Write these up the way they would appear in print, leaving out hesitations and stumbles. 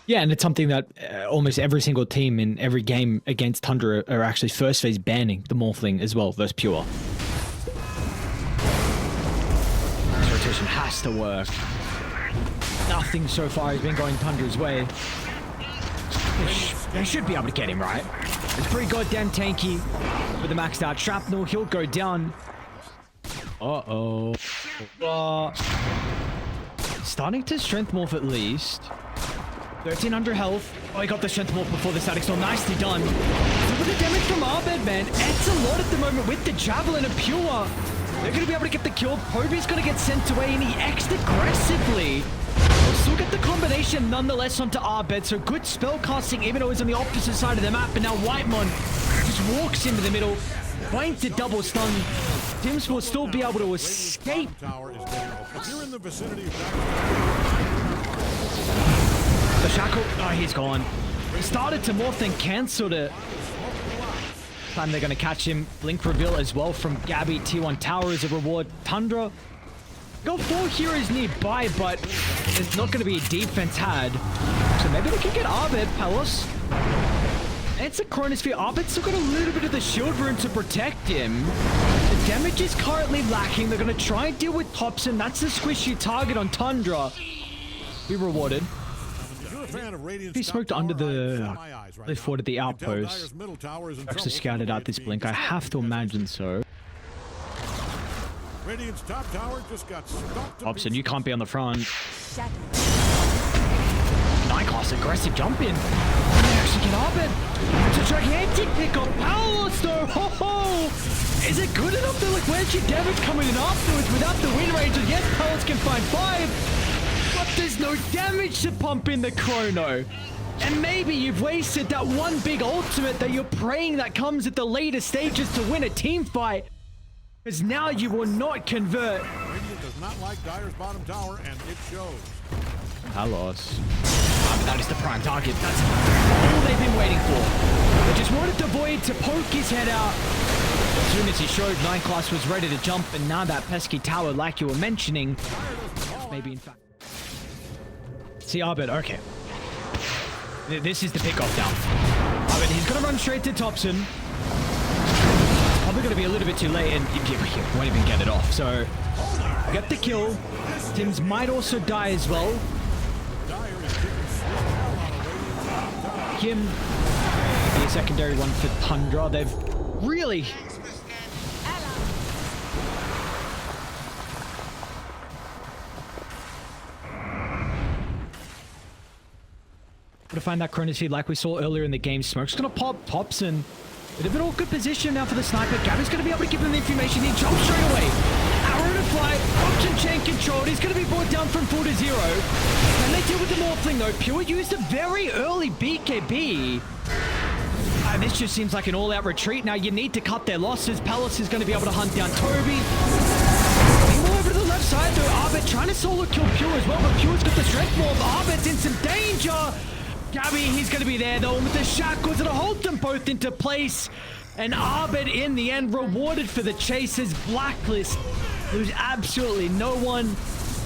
Yeah, and it's something that almost every single team in every game against Tundra are actually first phase banning the Morphling as well versus Pure. This rotation has to work. Nothing so far has been going Tundra's way. They should be able to get him right. It's pretty goddamn tanky with the maxed out shrapnel. He'll go down. Uh-oh. Starting to strength morph at least. 1300 health. Oh, he got the strength morph before the static storm. Nicely done. Look at the damage from Arbed, man. It's a lot at the moment with the Javelin and Pure. They're going to be able to get the kill. Poby's going to get sent away, and he X'd aggressively. We'll still get the combination nonetheless onto Arbed. So good spell casting, even though he's on the opposite side of the map. And now Whitemon just walks into the middle, trying to double stun. Tims will still be able to escape. The shackle, oh, he's gone. He started to morph, then cancelled it. Time they're going to catch him. Blink reveal as well from Gabby. T1 tower as a reward. Tundra. Got 4 heroes nearby, but there's not going to be a defense had. So maybe they can get Arbed, Palace. It's a Chronosphere. Arbed's still got a little bit of the shield room to protect him. The damage is currently lacking. They're going to try and deal with Topson. That's the squishy target on Tundra. Be rewarded. He smoked under the they fought at the outpost. Actually scouted out this blink. I have to imagine so. Topson, you can't be on the front. 9 class aggressive jump in. They actually get Arbed. It's a gigantic pick up. Palos though. Ho ho! Is it good enough though? Like, where's your damage coming in afterwards without the win range? And yes, Palos can find 5. But there's no damage to pump in the chrono. And maybe you've wasted that one big ultimate that you're praying that comes at the later stages to win a team fight. Because now you will not convert. Radiant does not like Dire's bottom tower, and it shows. Palos. That is the prime target. That's all they've been waiting for. They just wanted the Void to poke his head out. As soon as he showed, 9 class was ready to jump, and now that pesky tower, like you were mentioning, maybe in fact. See Arbed, okay. This is the pickoff now. Arbed, he's gonna run straight to Topson. Probably gonna be a little bit too late, and he won't even get it off. So, get the kill. Tims might also die as well. Him, be a secondary one for Tundra. They've really. To find that Chronosphere like we saw earlier in the game. Smoke's gonna pop Topson. Bit of an awkward position now for the sniper. Gabby's gonna be able to give him the information. He jumps straight away. Arrow to fly. Option chain controlled. He's gonna be brought down from 4 to 0. And they deal with the Morphling though. Pure used a very early BKB. This just seems like an all-out retreat. Now you need to cut their losses. Palace is gonna be able to hunt down Toby. More over to the left side though. Arbed trying to solo kill Pure as well, but Pure's got the strength more. Arbed's in some danger. Gabby, he's going to be there though with the shackles that'll hold them both into place. And Arbed in the end rewarded for the chases. Blacklist, there's absolutely no one.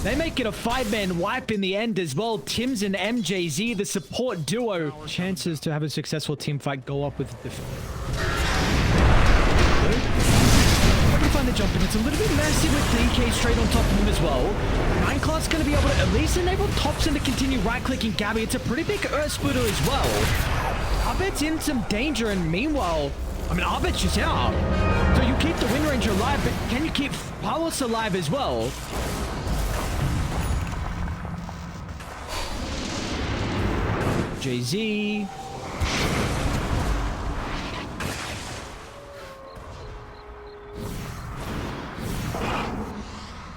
They make it a 5-man wipe in the end as well. Tims and MJZ, the support duo. Chances to have a successful team fight go up with the... Find the jump in. It's a little bit messy with DK straight on top of him as well. 9 class is going to be able to at least enable Topson to continue right-clicking Gabby. It's a pretty big Earth Splitter as well. Arbed's in some danger, and meanwhile, I mean, Arbed's just out. So you keep the win range alive, but can you keep Palos alive as well? JZ.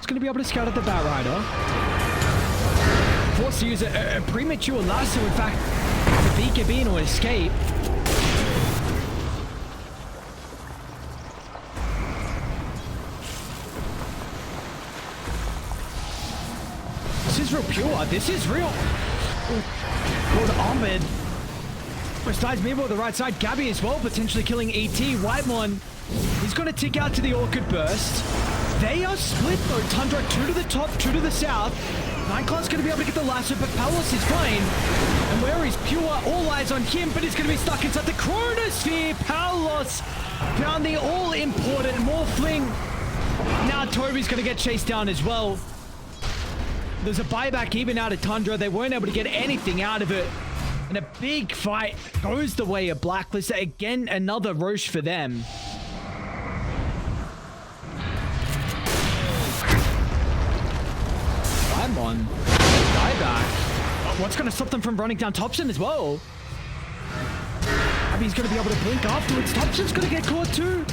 Going to be able to scout at the Batrider. Forced to use a premature lasso, in fact, the BKB or escape. This is real pure. This is real. Lord Ahmed. Besides Mimo on the right side, Gabby as well, potentially killing ET. Whitemon, he's going to tick out to the Orchid Burst. They are split though. Tundra, 2 to the top, 2 to the south. Nineclass going to be able to get the lasso, but Palos is fine. And where is Pure? All eyes on him, but he's going to be stuck inside the chronosphere. Palos found the all-important Morphling. Now Toby's going to get chased down as well. There's a buyback even out of Tundra. They weren't able to get anything out of it. And a big fight goes the way of Blacklist. Again, another Roche for them. I'm on. Buyback. Oh, what's going to stop them from running down Topson as well? I mean, he's going to be able to blink afterwards. Topson's going to get caught too.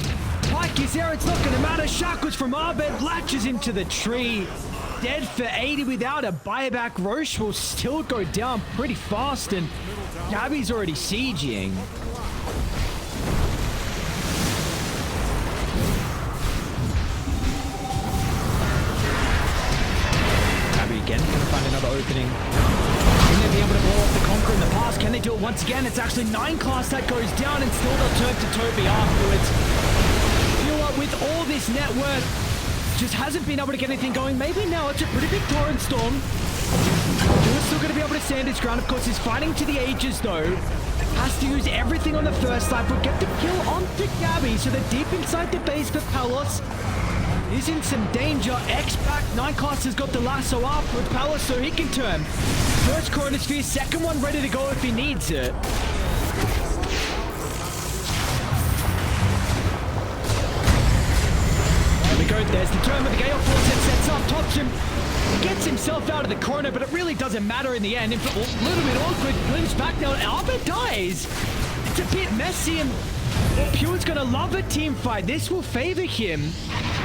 Pike is there. It's not going to matter. Shackles from Arbed latches into the tree. Dead for 80 without a buyback. Roche will still go down pretty fast, and Gabby's already sieging. Gabby again going to find another opening. Can they be able to blow off the Conqueror in the past? Can they do it once again? It's actually Nineclass that goes down, and still they'll turn to Toby afterwards. Feel like with all this net worth, just hasn't been able to get anything going. Maybe now it's a pretty big torrent storm. He's still going to be able to stand his ground. Of course, he's fighting to the ages though. Has to use everything on the first life. Will get the kill onto Gabby. So they're deep inside the base, but Palos is in some danger. X back. Nineclass has got the lasso up with Palos so he can turn. First chronosphere, second one ready to go if he needs it. There's the turn with the Gale Force that sets up Topson. Gets himself out of the corner, but it really doesn't matter in the end. If a little bit awkward, glimpse back down. Albert dies. It's a bit messy, and Pure's going to love a team fight. This will favor him.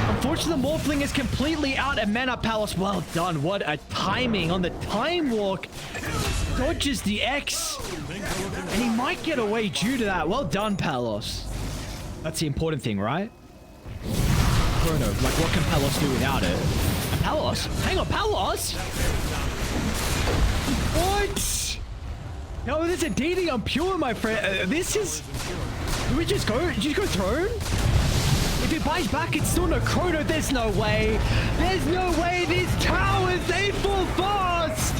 Unfortunately, the Morphling is completely out of mana. Palos, well done. What a timing on the time walk. Dodges the X, and he might get away due to that. Well done, Palos. That's the important thing, right? Chrono, like what can Palos do without it? And Palos? Hang on, Palos? What? No, there's a DD on Pure, my friend. This is... Do we just go? Did you go throne? If he buys back, it's still no Chrono. There's no way. There's no way these towers, they fall fast.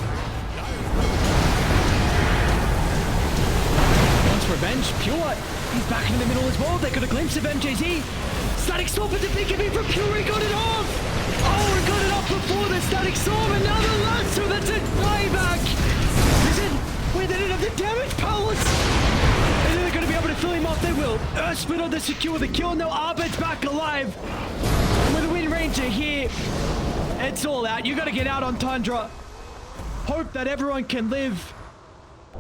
Wants revenge. Pure, he's back in the middle as well. They got a glimpse of MJZ. Static Storm with the big hit from Pure, he got it off! Oh, he got it off before the Static Storm, another lasso, that's a buyback! Wait, they didn't have the damage, Palos! And they're going to be able to fill him off, they will. Split on the secure the kill, no, Arbed's back alive! And with the Wind Ranger here, it's all out. You got to get out on Tundra. Hope that everyone can live.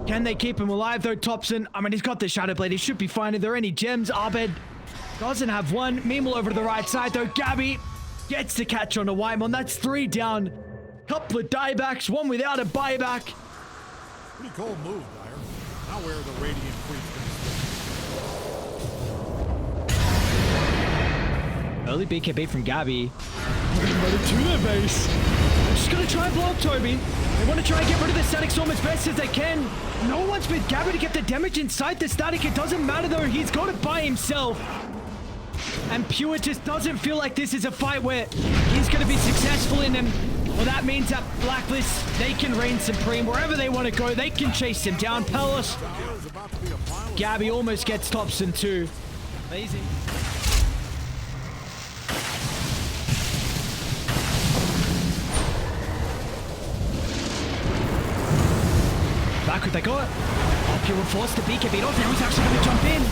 Can they keep him alive though, Topson? I mean, he's got the Shadow Blade, he should be fine. Are there any gems? Arbed doesn't have one. Memal over to the right side though. Gabby gets the catch on a Whitemon. That's 3 down. Couple of diebacks, one without a buyback. Pretty cold move, Dyer. Now where are the Radiant Creeps? Early BKB from Gabby. Loaded to their base. They're just gonna try and blow up Toby. They want to try and get rid of the Static Storm as best as they can. No one's been Gabby to get the damage inside the Static. It doesn't matter though. He's got it by himself. And Pure just doesn't feel like this is a fight where he's going to be successful in, and well, that means that Blacklist, they can reign supreme wherever they want to go. They can chase him down. Palos, Gabby almost gets Topson too. Amazing. Back what they got. Oh, Pure will force the BKB off. Now he's actually going to jump in.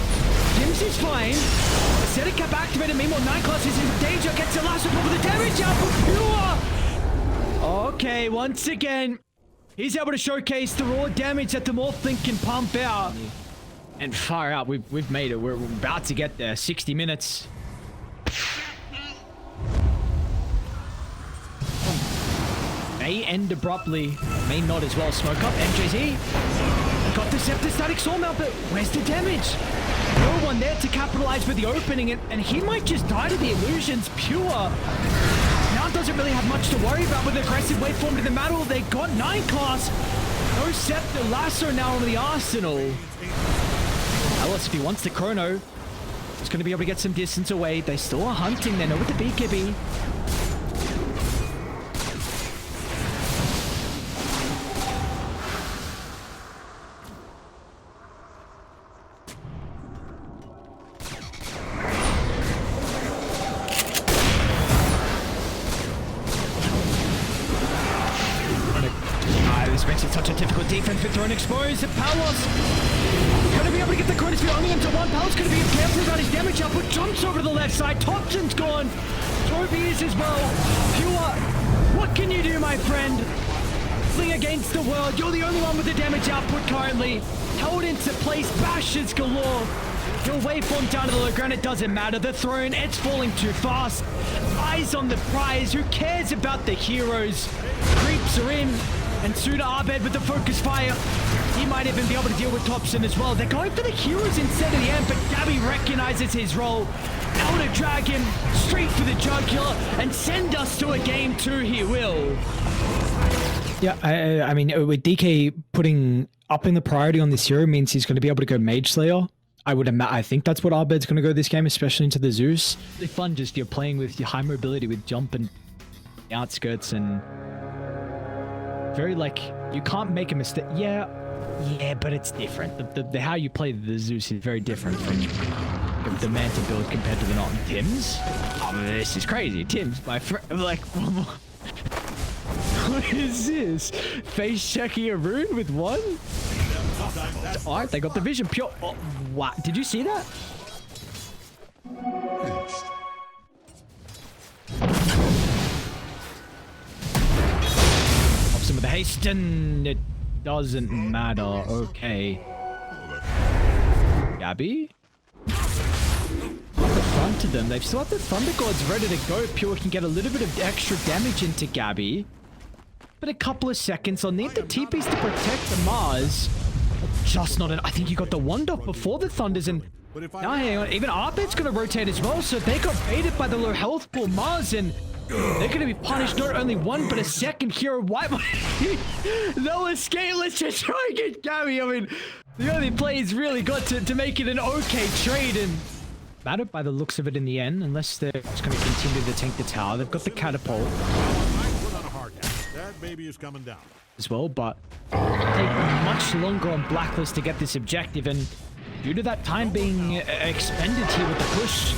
Jims is fine. Aesthetic cap activated. Meanwhile, Nineclass is in danger. Gets the last one with the damage out for Pure. Okay, once again, he's able to showcase the raw damage that the Morphling can pump out. And far out, we've made it. We're about to get there. 60 minutes. May end abruptly. May not as well. Smoke up. MJZ. Got the Scepter Static Storm out, but where's the damage? No one there to capitalize with the opening, and he might just die to the illusions. Pure now doesn't really have much to worry about with aggressive waveform to the battle. They got Nineclass. No Scepter Lasso now on the arsenal. Alice, if he wants the Chrono, he's going to be able to get some distance away. They still are hunting. They know with the BKB. difficult defense with throwing exposed. Palos gonna be able to get the credits only into one. Palos gonna be careful about his damage output. Jumps over to the left side. Topson's gone. Toby is as well. Pure, what can you do, my friend? Fling against the world. You're the only one with the damage output currently. Held into place. Bashes galore. He'll waveform down to the low ground. It doesn't matter. The throne, it's falling too fast. Eyes on the prize. Who cares about the heroes? Creeps are in. And Suda Abed with the focus fire. He might even be able to deal with Topson as well. They're going for the heroes instead of the end, but Gabby recognizes his role. Elder drag him straight for the jugular and send us to a game 2. He will. Yeah, I mean, with DK putting upping the priority on this hero means he's going to be able to go Mage Slayer. I think that's what Abed's going to go this game, especially into the Zeus. Really fun, just you're playing with your high mobility with jump and outskirts and very like you can't make a mistake. Yeah, but it's different. The how you play the Zeus is very different from the Manta build compared to the not Tim's. Oh, this is crazy. Tim's my friend. Like, what is this? Face checking a rune with one? Alright, they got the vision. Pure. Oh, what? Did you see that? Topson with the haste, and it doesn't matter. Okay. Gabby? The front of them. They've still got the Thunder Gods ready to go. Pure can get a little bit of extra damage into Gabby. But a couple of seconds. I'll need the TPs to protect the Mars. Just not I think you got the one dot before the Thunders, and now hang on, even Arbit's gonna rotate as well, so they got baited by the low health pool Mars, and they're gonna be punished not only one but a second hero. Why? No escape. Let's just try and get Gabby. I mean, the only play he's really got to make it an okay trade, and mattered by the looks of it in the end, unless they're just gonna continue to tank the tower. They've got the catapult. That baby is coming down as well, but take much longer on Blacklist to get this objective, and due to that time being expended here with the push,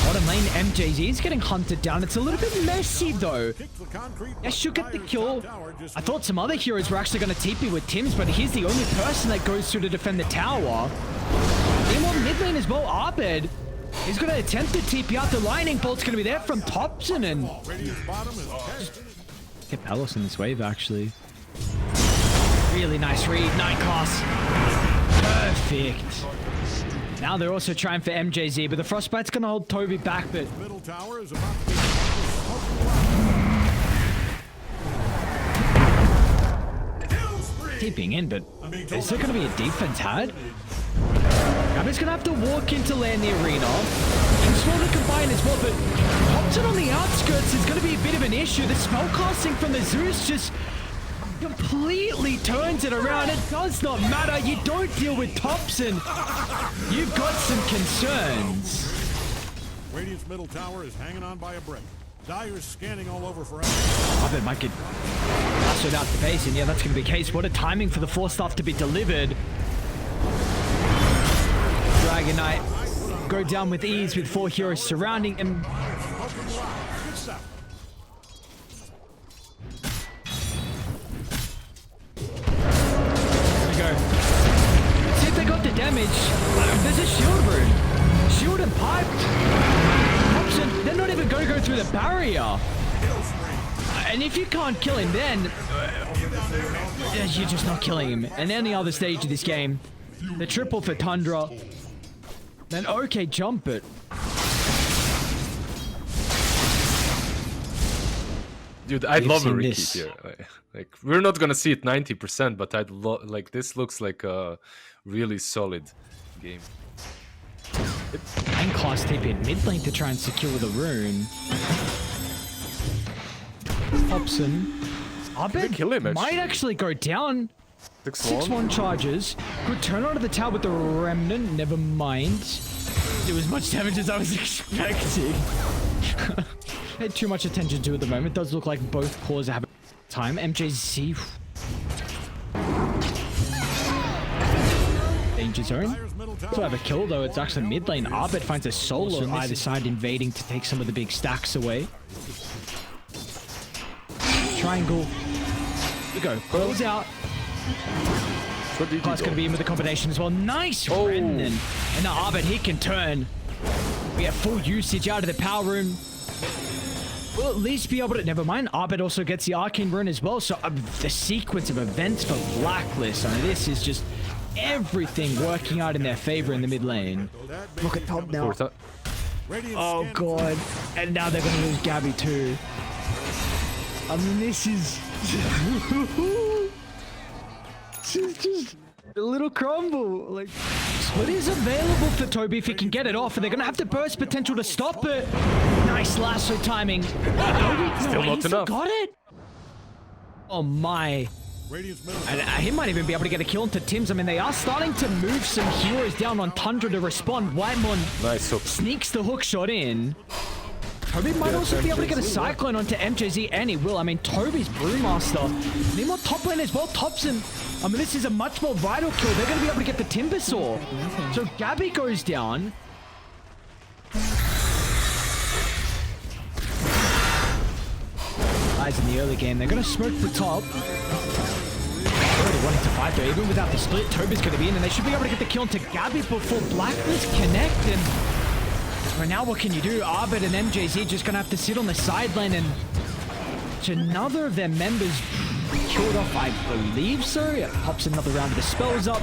bottom lane MJZ is getting hunted down. It's a little bit messy though. Yes, you'll get the kill. I thought some other heroes were actually going to TP with Tim's, but he's the only person that goes through to defend the tower. Meanwhile, mid lane as well, Abed. He's going to attempt to TP out. The lightning bolt's going to be there from Topson, and get Palos in this wave actually. Really nice read, 9 class. Perfect. Now they're also trying for MJZ, but the Frostbite's gonna hold Toby back, but middle tower is about to be keeping in, but is there gonna be a defense had? Gabby's gonna have to walk in to land the arena. He's going to combine as well, but Topson on the outskirts is gonna be a bit of an issue. The spellcasting from the Zeus just completely turns it around. It does not matter. You don't deal with Topson. You've got some concerns. Radiant's middle tower is hanging on by a break. Dire's scanning all over for I bet might get lassoed out the base, and yeah, that's going to be the case. What a timing for the 4 stuff to be delivered. Dragon Knight go down with ease with 4 heroes surrounding him. See if they got the damage. There's a shield rune. Shield and piped. Topson, they're not even going to go through the barrier. And if you can't kill him then, you're just not killing him. And then the other stage of this game, the triple for Tundra. Then okay jump it. Dude, I'd love a Ricky here. Like, we're not gonna see it 90%, but like this looks like a really solid game. And class TP at mid lane to try and secure the rune. Topson. Abed kill him, might actually go down. 6-1 charges. Could turn onto the tower with the remnant. Never mind. Do as much damage as I was expecting. Paid too much attention to at the moment. It does look like both cores have time. MJZ. Danger zone. So have a kill though. It's actually mid lane. Abed finds a solo on either side invading to take some of the big stacks away. Triangle. We go. Balls out. What did Plus going to be in with the combination as well. Nice, Oh. Brendan. And now Arbit, he can turn. We have full usage out of the power room. We'll at least be able to... Never mind, Arbit also gets the Arcane Rune as well. So the sequence of events for Blacklist. I mean, this is just everything working out in their favor in the mid lane. Look at top now. Oh, God. And now they're going to lose Gabby too. I mean, this is... this is just a little crumble. Like, Split is available for Toby if he can get it off, and they're going to have the burst potential to stop it. Nice lasso timing. Toby, Still not enough. Got it. Oh, my. And he might even be able to get a kill into Tim's. I mean, they are starting to move some heroes down on Tundra to respond. Whitemon Nice hook. sneaks the hook shot in. Toby might also be able to get a Cyclone onto MJZ, and he will. I mean, Toby's Brewmaster. Meanwhile, top lane as well, Topson. I mean, this is a much more vital kill. They're going to be able to get the Timber Saw. So Gabby goes down. Guys in the early game, they're going to smoke the top. Already wanting to fight though, even without the split, Toby's going to be in, and they should be able to get the kill into Gabby before Blacklist connect. And right now, what can you do? Arbit and MJZ just going to have to sit on the side lane, and another of their members killed off, I believe so. Yeah, pops another round of the spells up.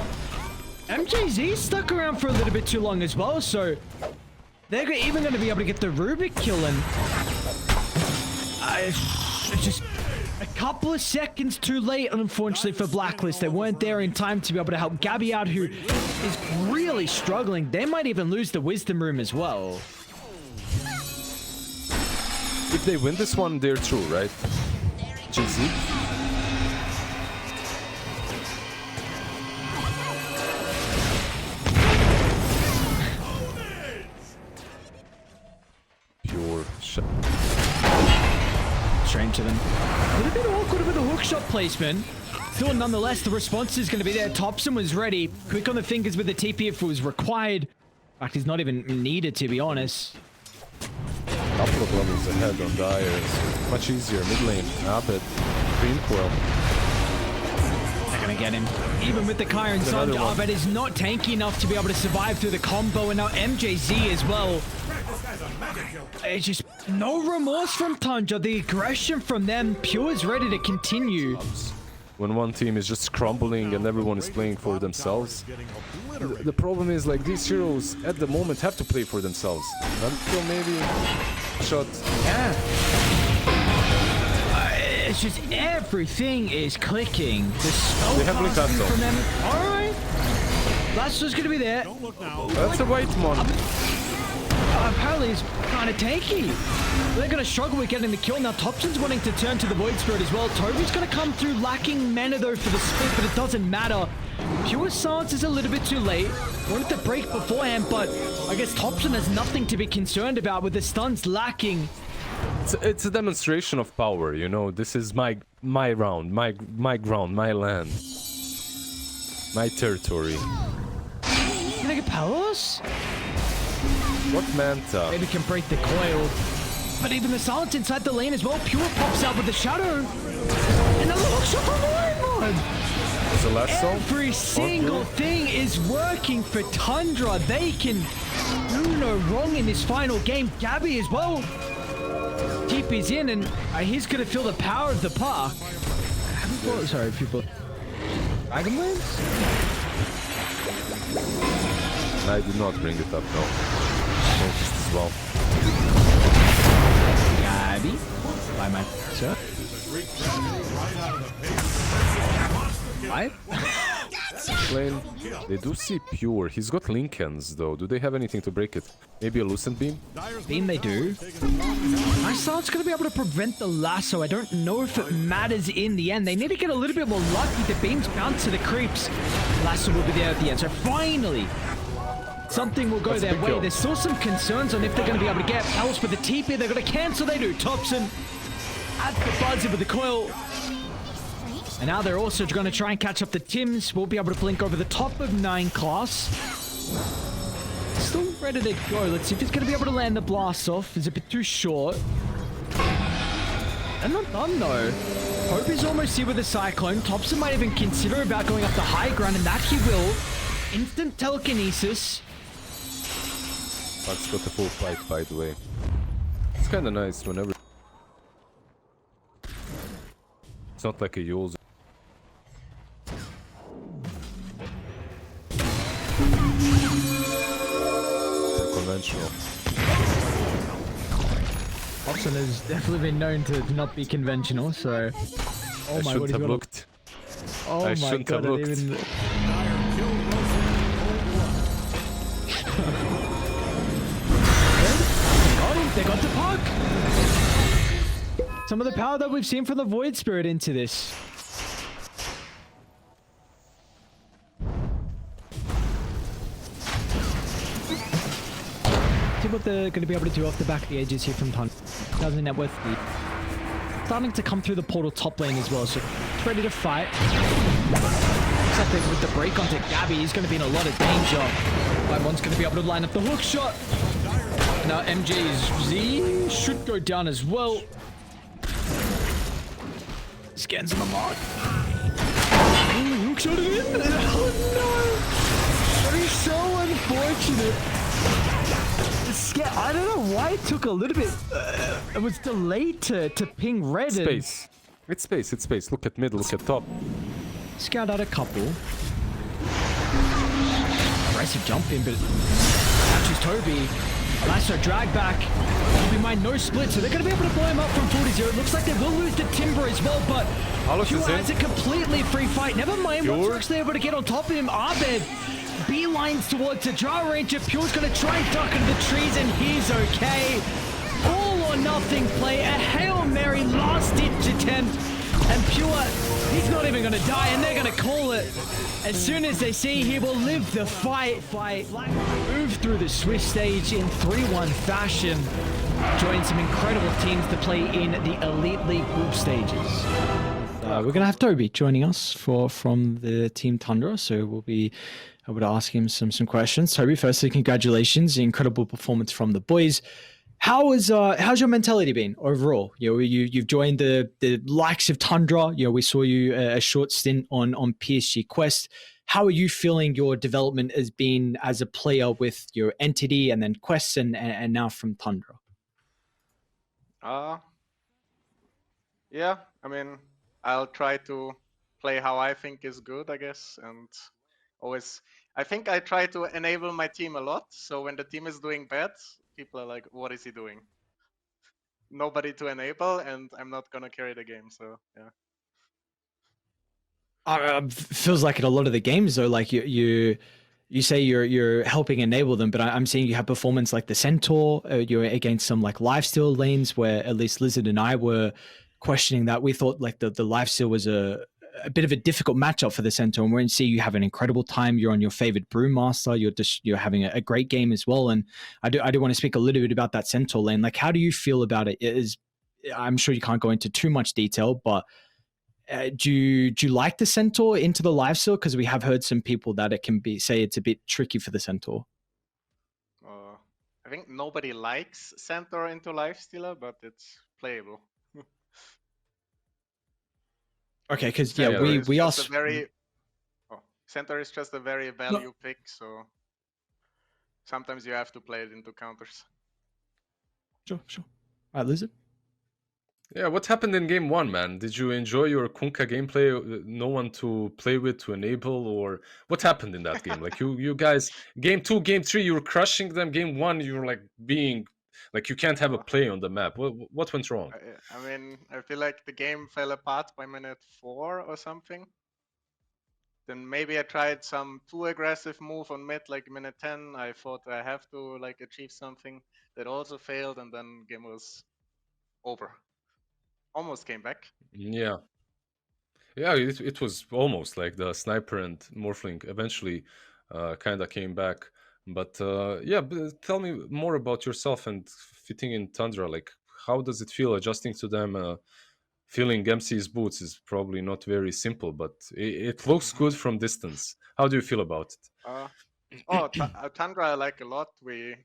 MJZ stuck around for a little bit too long as well, so they're even going to be able to get the Rubik kill, and it's just a couple of seconds too late, unfortunately, for Blacklist. They weren't there in time to be able to help Gabby out, who is really struggling. They might even lose the Wisdom Room as well. If they win this one, they're through, right? GZ? Pure shot. Strange to them. A little bit awkward with the hook shot placement. Still, nonetheless, the response is going to be there. Topson was ready. Quick on the fingers with the TP if it was required. In fact, he's not even needed, to be honest. Couple of levels ahead on Dire. It's much easier. Mid lane, Arbit, Green Coil. They're going to get him. Even with the Kyron Sun, Arbit is not tanky enough to be able to survive through the combo. And now MJZ as well. It's just no remorse from Tundra. The aggression from them, Pure is ready to continue. When one team is just crumbling and everyone is playing for themselves. The problem is, like, these heroes at the moment have to play for themselves. Until maybe shot. Yeah. It's just everything is clicking. The spell They have casting from them. Alright. That's just gonna be there. That's a white mon. Apparently it's kind of tanky. They're going to struggle with getting the kill. Now Topson's wanting to turn to the Void Spirit as well. Toby's going to come through lacking mana though for the split, but it doesn't matter. Pure Silence is a little bit too late. Wanted to break beforehand, but I guess Topson has nothing to be concerned about with the stuns lacking. It's a demonstration of power, you know. This is my round, my ground, my land, my territory. Can I get Palos? What Manta? Maybe can break the coil. But even the silence inside the lane as well. Pure pops out with the shadow. Another hook shot from Whitemon. Is the last song? Every single thing is working for Tundra. They can do no wrong in this final game. Gabby as well. TP's in, and he's going to feel the power of the park. Sorry, people. Dragonlance? I did not bring it up, no. Noticed as well. Gabby. Bye, man. Sir? Right? Lane. They do see Pure. He's got Lincolns, though. Do they have anything to break it? Maybe a Lucent Beam? Beam they do. I saw it's going to be able to prevent the lasso. I don't know if it matters in the end. They need to get a little bit more lucky. The beams bounce to the creeps. Lasso will be there at the end. So finally, something will go their way. Kill. There's still some concerns on if they're going to be able to get else with the TP. They're going to cancel. They do. Topson at the buzzer with the coil. And now they're also going to try and catch up the Tims. We'll be able to blink over the top of 9 class. Still ready to go. Let's see if he's going to be able to land the blast off. It's a bit too short. And not done though. Hope is almost here with the Cyclone. Topson might even consider about going up the high ground, and that he will. Instant telekinesis. Bugs got the full fight, by the way. It's kind of nice whenever... It's not like a Yules. Conventional. Topson has definitely been known to not be conventional, so... Oh I my shouldn't god, have looked. Oh I my shouldn't god, have looked. Dyer killed Wilson in cold blood. Oh, they got the puck! Some of the power that we've seen from the Void Spirit into this. See what they're going to be able to do off the back of the edges here from Tundra. 1,000 net worth lead. Starting to come through the portal top lane as well, so ready to fight. Looks like with the break onto Gabby, he's going to be in a lot of danger. One's going to be able to line up the hook shot. Now MJ's Z should go down as well. Scans on the mark. Hook shot it in. Oh no! That is so unfortunate. I don't know why it took a little bit. It was delayed to ping red. Space. It's space, it's space. Look at mid, look at top. Scout out a couple. Aggressive jump in, but catches Toby. Lasso drag back. Keep in mind, no split, so they're going to be able to blow him up from 40-0. It looks like they will lose the Timber as well, but Pure has a completely free fight. Never mind, once they're actually able to get on top of him, Abed beelines towards the draw Ranger. Pure's going to try and duck into the trees, and he's okay. All or nothing play, a Hail Mary last ditch attempt, and Pure, he's not even going to die, and they're going to call it. As soon as they see he will live the fight, move through the Swiss stage in 3-1 fashion, join some incredible teams to play in the Elite League group stages. We're going to have Toby joining us from the team Tundra, so we'll be able to ask him some questions. Toby, firstly, congratulations, incredible performance from the boys. How's your mentality been overall? You know, you've joined the likes of Tundra. You know, we saw you a short stint on PSG Quest. How are you feeling your development has been as a player with your entity and then Quest and now from Tundra? Yeah, I mean, I'll try to play how I think is good, I guess, and always, I think I try to enable my team a lot. So when the team is doing bad, people are like, what is he doing? Nobody to enable, and I'm not gonna carry the game, so yeah. Feels like in a lot of the games though, like you say you're helping enable them, but I'm seeing you have performance like the Centaur. You're against some like lifesteal lanes where at least Lizard and I were questioning that. We thought like the lifesteal was a bit of a difficult matchup for the Centaur, and we're going to see you have an incredible time. You're on your favorite Brewmaster. You're having a great game as well. And I do want to speak a little bit about that Centaur lane. Like, how do you feel about it? I'm sure you can't go into too much detail, but do you like the Centaur into the lifesteal? Because we have heard some people that it can say it's a bit tricky for the Centaur. I think nobody likes Centaur into lifestealer, but it's playable. Okay, because we asked. Centaur is just a very value pick, so sometimes you have to play it into counters. Sure. All right, Lizard. Yeah, what happened in game 1, man? Did you enjoy your Kunkka gameplay? No one to play with, to enable, or what happened in that game? Like you guys, game 2, game 3, you were crushing them. Game 1, you were like being like you can't have a play on the map. What went wrong? I mean, I feel like the game fell apart by minute 4 or something. Then maybe I tried some too aggressive move on mid, like minute 10. I thought I have to like achieve something that also failed, and then game was over. Almost came back. Yeah, it was almost like the sniper and Morphling eventually kind of came back. But tell me more about yourself and fitting in Tundra. Like, how does it feel adjusting to them? Filling MC's boots is probably not very simple, but it looks good from distance. How do you feel about it? Tundra I like a lot. We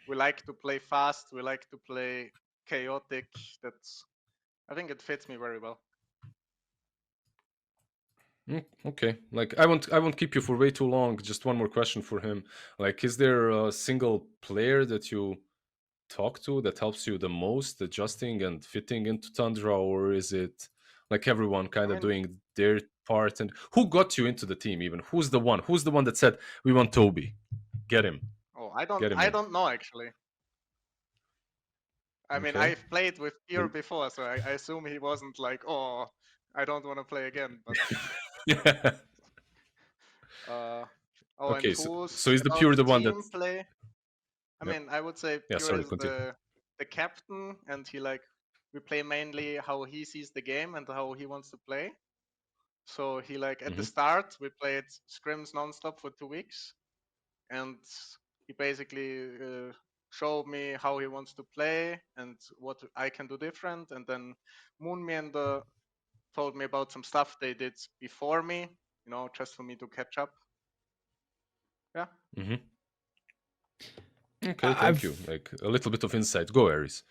like to play fast. We like to play chaotic. I think it fits me very well. Okay, like I won't keep you for way too long. Just one more question for him. Like, is there a single player that you talk to that helps you the most adjusting and fitting into Tundra, or is it like everyone I kind of mean, doing their part? And who got you into the team? Even who's the one? Who's the one that said we want Toby? Get him, oh, get him I in. don't know actually. I mean, Okay. I've played with Pierre before, so I assume he wasn't like, oh, I don't want to play again. But Yeah. uh, oh, and Okay. So who's is the about pure the the one that? team play? I Yep. mean, I would say Yeah. Pure Sorry. is Continue. the captain, and he like we play mainly how he sees the game and how he wants to play. So he like at the Hmm. start we played scrims nonstop for 2 weeks, and he basically showed me how he wants to play and what I can do different. And then Moonme and told me about some stuff they did before me, just for me to catch up. Yeah. Hmm. Okay. Thank you. Like a little bit of insight. Go, Aries.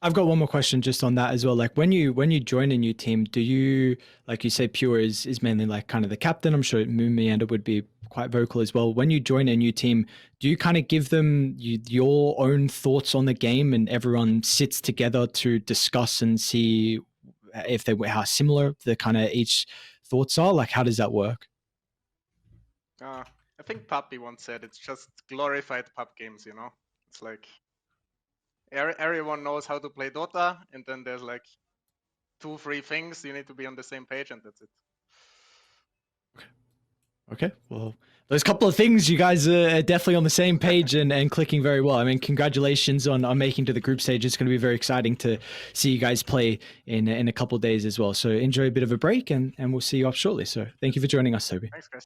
I've got one more question just on that as well. Like when you join a new team, do you, like you say, Pure is mainly like kind of the captain? I'm sure Moon Meander would be quite vocal as well. When you join a new team, do you kind of give them your own thoughts on the game, and everyone sits together to discuss and see if they how similar the kind of each thoughts are? Like how does that work? I think Puppy once said it's just glorified pub games. It's like everyone knows how to play Dota, and then there's like 2, 3 things you need to be on the same page, and that's it. Okay, well, those couple of things, you guys are definitely on the same page and clicking very well. I mean, congratulations on making to the group stage. It's going to be very exciting to see you guys play in a couple of days as well. So enjoy a bit of a break, and we'll see you off shortly. So thank you for joining us, Toby. Thanks, guys.